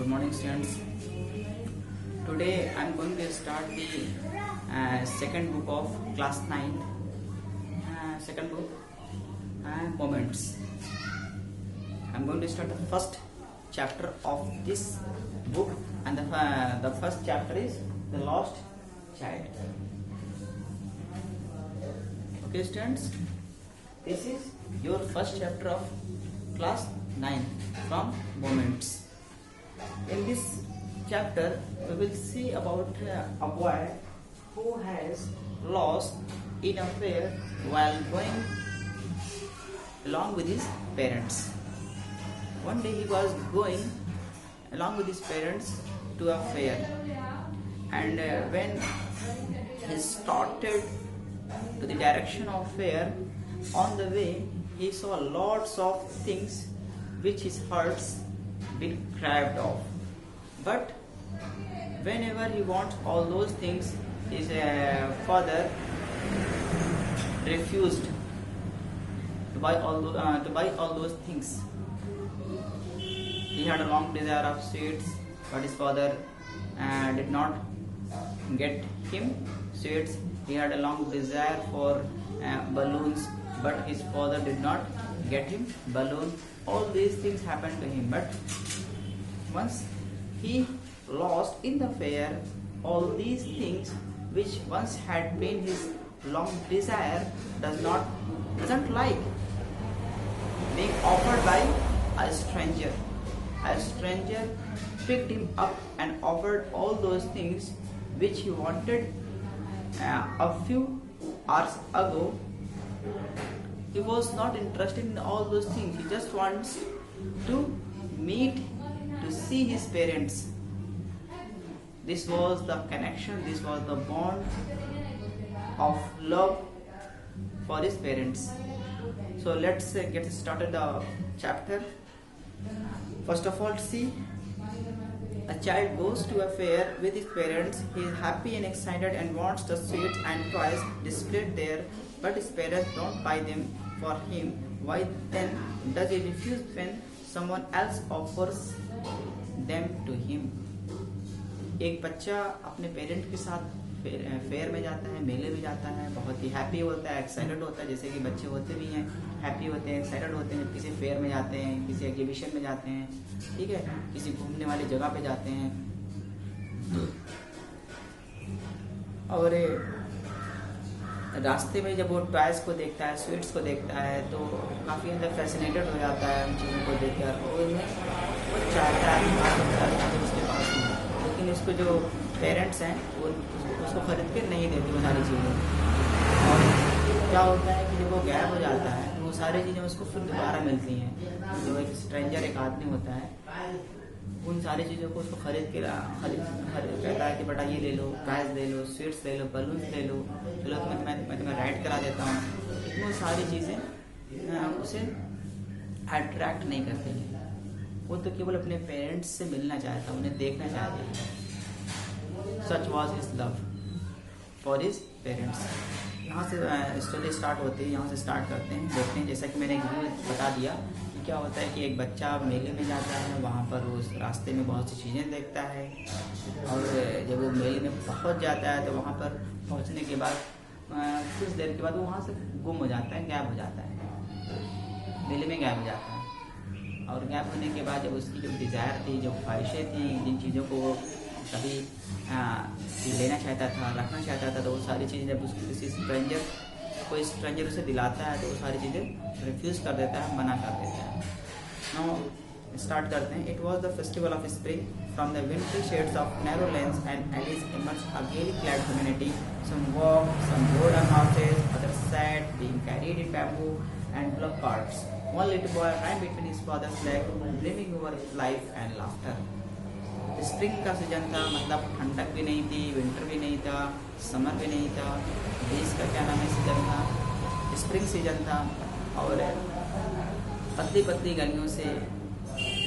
Good morning, students. Today I am going to start the second book of class 9. Second book, Moments. I am going to start the first chapter of this book, and the first chapter is The Lost Child. Okay, students, this is your first chapter of class 9 from Moments. In this chapter, we will see about a boy who has lost in a fair while going along with his parents. One day he was going along with his parents to a fair, and when he started to the direction of fair, on the way he saw lots of things which his heart's been craved of. But whenever he wants all those things, his father refused to buy all those things. He had a long desire of sweets, but his father did not get him sweets. He had a long desire for balloons, but his father did not get him balloon. All these things happened to him, but once he lost in the fair all these things which once had been his long desire, doesn't like being offered by a stranger. A stranger picked him up and offered all those things which he wanted a few hours ago. He was not interested in all those things. He just wants to see his parents. This was the connection, this was the bond of love for his parents. So let's get started the chapter. First of all, see, a child goes to a fair with his parents. He is happy and excited and wants the sweets and toys displayed there, but his parents don't buy them for him. Why then does he refuse when someone else offers them to him? एक बच्चा अपने parent के साथ fair में जाता है, मेले में जाता है, बहुत ही हैप्पी होता है, एक्साइटेड होता है, जैसे कि बच्चे होते भी हैं, हैप्पी होते हैं, एक्साइटेड होते हैं, किसी फेयर में जाते हैं, किसी एग्जीबिशन में जाते हैं, ठीक है, किसी घूमने वाली जगह पे जाते हैं। और रास्ते में जब वो टॉयज को देखता है, स्वीट्स को देखता है, तो काफ़ी अंदर फैसिनेटेड हो जाता है उन चीज़ों को देखकर। वो चाहता है उसके पास में, लेकिन इसको जो पेरेंट्स हैं वो उसको खरीद के नहीं देते वो सारी चीज़ें। और क्या होता है कि जब वो गायब हो जाता है तो वो सारी चीज़ें उसको फिर दोबारा मिलती हैं। जो एक स्ट्रेंजर, एक आदमी होता है, उन सारी चीज़ों को उसको खरीद कहता है कि बेटा ये ले लो, प्राइज ले लो, स्वीट्स ले लो, बलून्स ले लो, चलो मैं तुम्हें राइड करा देता हूँ। लेकिन वो सारी चीज़ें उसे अट्रैक्ट नहीं करती हैं। वो तो केवल अपने पेरेंट्स से मिलना चाहता है, उन्हें देखना चाहता है। Such was his love for his parents. यहाँ से स्टोरी स्टार्ट होती है, यहाँ से स्टार्ट करते हैं, देखते हैं। जैसा कि मैंने बता दिया कि क्या होता है कि एक बच्चा मेले में जाता है, वहाँ पर वो रास्ते में बहुत सी चीज़ें देखता है, और जब वो मेले में पहुँच जाता है तो वहाँ पर पहुँचने के बाद कुछ देर के बाद वो वहाँ से गुम हो जाता है, गायब हो जाता है, मेले में गायब हो जाता है। और गायब होने के बाद जब उसकी जो डिज़ायर थी, जो ख्वाहिशें थी, जिन चीज़ों को वो कभी लेना चाहता था, रखना चाहता था, तो वो सारी चीज़ें जब उसको कोई स्ट्रेंजर उसे दिलाता है तो वो सारी चीज़ें रिफ्यूज़ कर देता है, मना कर देता है। नाउ स्टार्ट करते हैं। It was the festival of spring from the wintry shades of narrow lanes and alleys emerged a gaily clad community. Some walked, some rode on horses, others sat, being carried in bamboo and block carts. One little boy ran between his father's legs, dreaming over life and laughter. Spring का season था, मतलब ठंडक भी नहीं थी, winter भी नहीं था, समर भी नहीं था, बीच का क्या नाम है सीजन था, स्प्रिंग सीजन था। और पतली पतली गलियों से,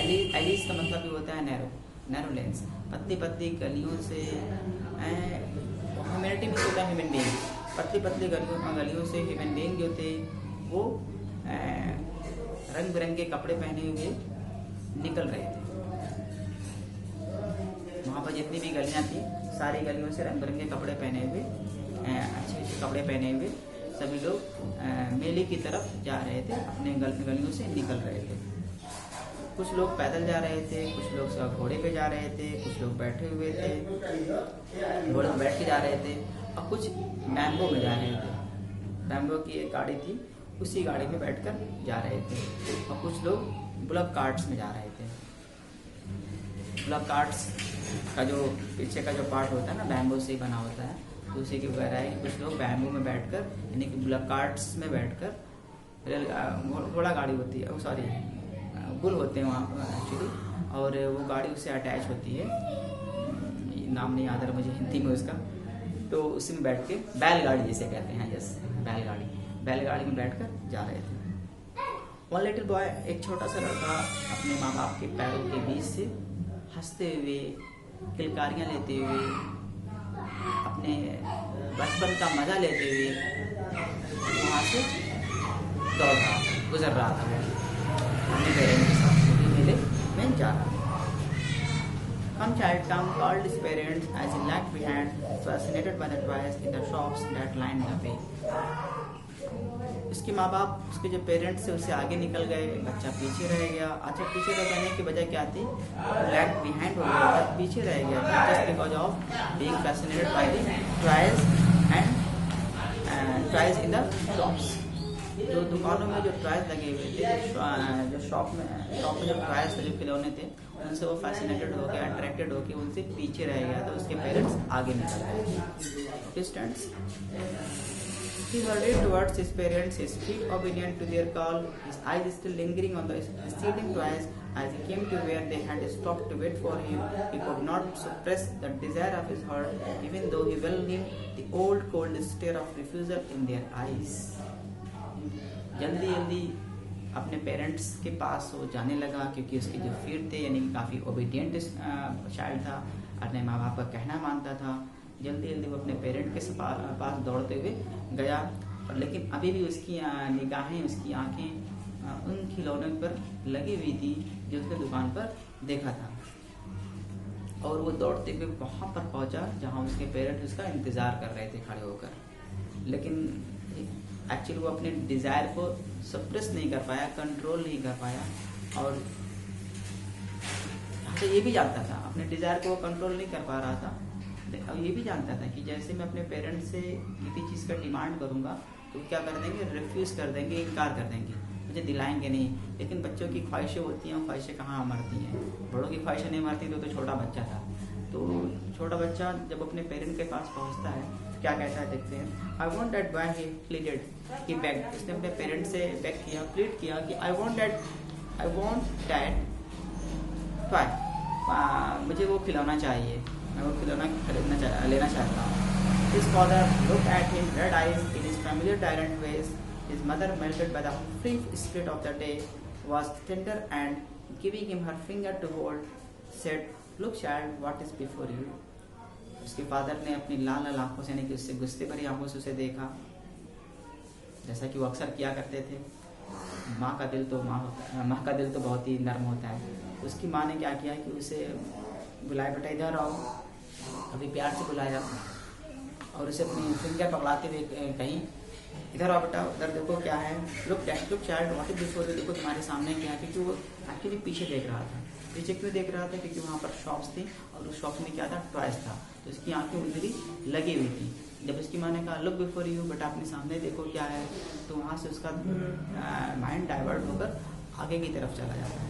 एलिस का मतलब भी होता है नैरो लेंस, पतली पतली गलियों से, ह्यूमैनिटी भी होता है ह्यूमन बीइंग, पतली पतली गलियों से ह्यूमन बीइंग जो थे वो रंग बिरंगे कपड़े पहने हुए निकल रहे थे। पर जितनी भी गलियाँ थी सारी गलियों से रंग बिरंगे कपड़े पहने हुए, अच्छे अच्छे कपड़े पहने हुए सभी लोग मेले की तरफ जा रहे थे, अपने गलियों से निकल रहे थे। कुछ लोग पैदल जा रहे थे, कुछ लोग घोड़े पे जा रहे थे, कुछ लोग बैठे हुए थे, घोड़े पे बैठ के जा रहे थे, और कुछ बैम्बो में जा रहे थे। बैम्बो की एक गाड़ी थी, उसी गाड़ी में बैठकर जा रहे थे, और कुछ लोग बुलक कार्ट्स में जा रहे थे। बुलक कार्ट्स का जो पीछे का जो पार्ट होता है ना, बैम्बो से ही बना होता है, तो उसी की वजह है कि कुछ लोग बैम्बो में बैठकर, यानी कि बुलक कार्ट्स में बैठकर, घोड़ा गाड़ी होती है, सॉरी बुल होते हैं वहाँ एक्चुअली, और वो गाड़ी उससे अटैच होती है, नाम नहीं याद है मुझे हिंदी में उसका, तो उसी में बैठ के बैलगाड़ी जिसे कहते हैं, जैसे बैलगाड़ी में बैठकर जा रहे थे। वन लिटिल बॉय, एक छोटा सा लड़का अपने माँ बाप के पैरों के बीच से हंसते हुए, किलकारियाँ लेते हुए, अपने बचपन का मजा लेते हुए वहाँ से गुजर रहा था, अपने पेरेंट्स के साथ छुट्टी मेले में जा रहा था। Some child Tom called his parents as he lagged behind, fascinated by the toys in the shops that lined the way. उसके माँ बाप, उसके जो पेरेंट्स थे उससे आगे निकल गए, बच्चा पीछे रह गया। अच्छा, पीछे रह जाने की वजह क्या थी? लैग बिहाइंड हो गया था, पीछे रह गया था, just because of being fascinated by the toys and toys in the shops. जो दुकानों में जो टॉयज लगे हुए थे, जो शॉप में जो टॉयज थे, जो खिलौने थे, उनसे वो फैसिनेटेड हो गया, अट्रैक्टेड होकर उनसे पीछे रह गया, तो उसके पेरेंट्स आगे निकल गए। He hurried towards his parents, his feet obedient to their call, his eyes still lingering on the receding toys. As he came to where they had stopped to wait for him, he could not suppress the desire of his heart, even though he well knew the old cold stare of refusal in their eyes. जल्दी जल्दी अपने parents के पास वो जाने लगा, क्योंकि उसके जो फीट थे, यानी कि काफ़ी ओबीडियंट चाइल्ड था, अपने माँ बाप का कहना मानता था। जल्दी जल्दी वो अपने पेरेंट के पास दौड़ते हुए गया, लेकिन अभी भी उसकी निगाहें, उसकी आंखें उन खिलौनों पर लगी हुई थी जो उसने दुकान पर देखा था, और वो दौड़ते हुए वहाँ पर पहुँचा जहाँ उसके पेरेंट उसका इंतज़ार कर रहे थे खड़े होकर। लेकिन एक्चुअली वो अपने डिज़ायर को सप्रेस नहीं कर पाया, कंट्रोल नहीं कर पाया, और अच्छा ये भी जानता था, अपने डिज़ायर को वो कंट्रोल नहीं कर पा रहा था। अब ये भी जानता था कि जैसे मैं अपने पेरेंट्स से किसी चीज़ का डिमांड करूँगा तो क्या कर देंगे, रिफ्यूज़ कर देंगे, इनकार कर देंगे, मुझे दिलाएंगे नहीं। लेकिन बच्चों की ख्वाहिशें होती हैं, ख्वाहिशें कहाँ मरती हैं, बड़ों की ख्वाहिशें नहीं मरती। तो छोटा बच्चा था, तो छोटा बच्चा जब अपने पेरेंट के पास पहुँचता है तो क्या कहता है, देखते हैं। I want that boy, he pleaded, he bagged. उसने अपने पेरेंट्स से बेग किया, प्लीड किया कि आई वॉन्ट दैट टॉय, मुझे वो खिलौना चाहिए, मैं वो खिलौना लेना चाहता हूँ। His father looked at him, red eyes in his familiar tyrant ways. His mother, melted by the free spirit of the day, was tender and, giving him her finger to hold, said, "Look, child, what is before you." उसके father ने अपनी लाल लाल आंखों से, यानी कि उससे गुस्से भरी आंखों से उसे देखा, जैसा कि वो अक्सर किया करते थे। माँ का दिल तो बहुत ही नर्म होता है। उसकी माँ ने क्या किया कि उसे बुलाया, बेटा इधर आओ, अभी प्यार से बुलाया, और उसे अपनी फिंगर पकड़ाते हुए कहीं, इधर आओ बेटा, उधर देखो क्या है, look child what is before you, देखो तुम्हारे सामने क्या है। क्योंकि वो एक्चुअली पीछे देख रहा था। पीछे क्यों देख रहा था? क्योंकि वहाँ पर शॉप्स थी, और उस शॉप में क्या था, टॉयज था, तो उसकी आंखें उधरी लगी हुई थी। जब उसकी माँ ने कहा लुक बिफोर यू, बेटा अपने सामने देखो क्या है, तो वहाँ से उसका माइंड डाइवर्ट होकर आगे की तरफ चला जाता है।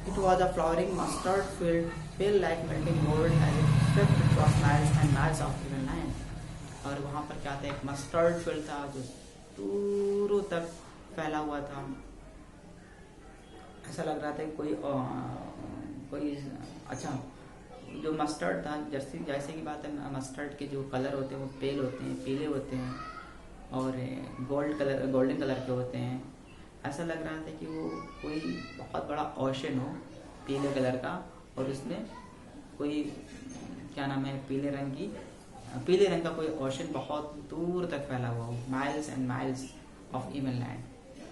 It was a flowering mustard field, pale like melting gold, as it swept across miles and miles of even land. और वहाँ पर क्या था, एक मस्टर्ड फील्ड था जो दूरों तक फैला हुआ था। ऐसा लग रहा था कोई अच्छा, जो मस्टर्ड था, जैसे की बात है, मस्टर्ड के जो कलर होते हैं वो पेल होते हैं, पीले होते हैं, और गोल्डन कलर के होते हैं। ऐसा लग रहा था कि वो कोई बहुत बड़ा ओशन हो, पीले कलर का, और उसमें कोई क्या नाम है, पीले रंग का कोई ओशन बहुत दूर तक फैला हुआ हो, miles and miles of even land,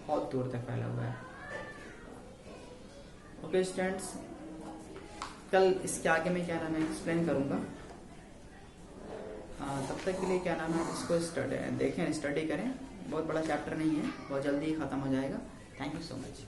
बहुत दूर तक फैला हुआ है। ओके स्टूडेंट्स, कल इसके आगे में क्या नाम है एक्सप्लेन करूँगा। तब तक के लिए क्या नाम है इसको देखें, स्टडी करें। बहुत बड़ा चैप्टर नहीं है, बहुत जल्दी ख़त्म हो जाएगा। Thank you so much.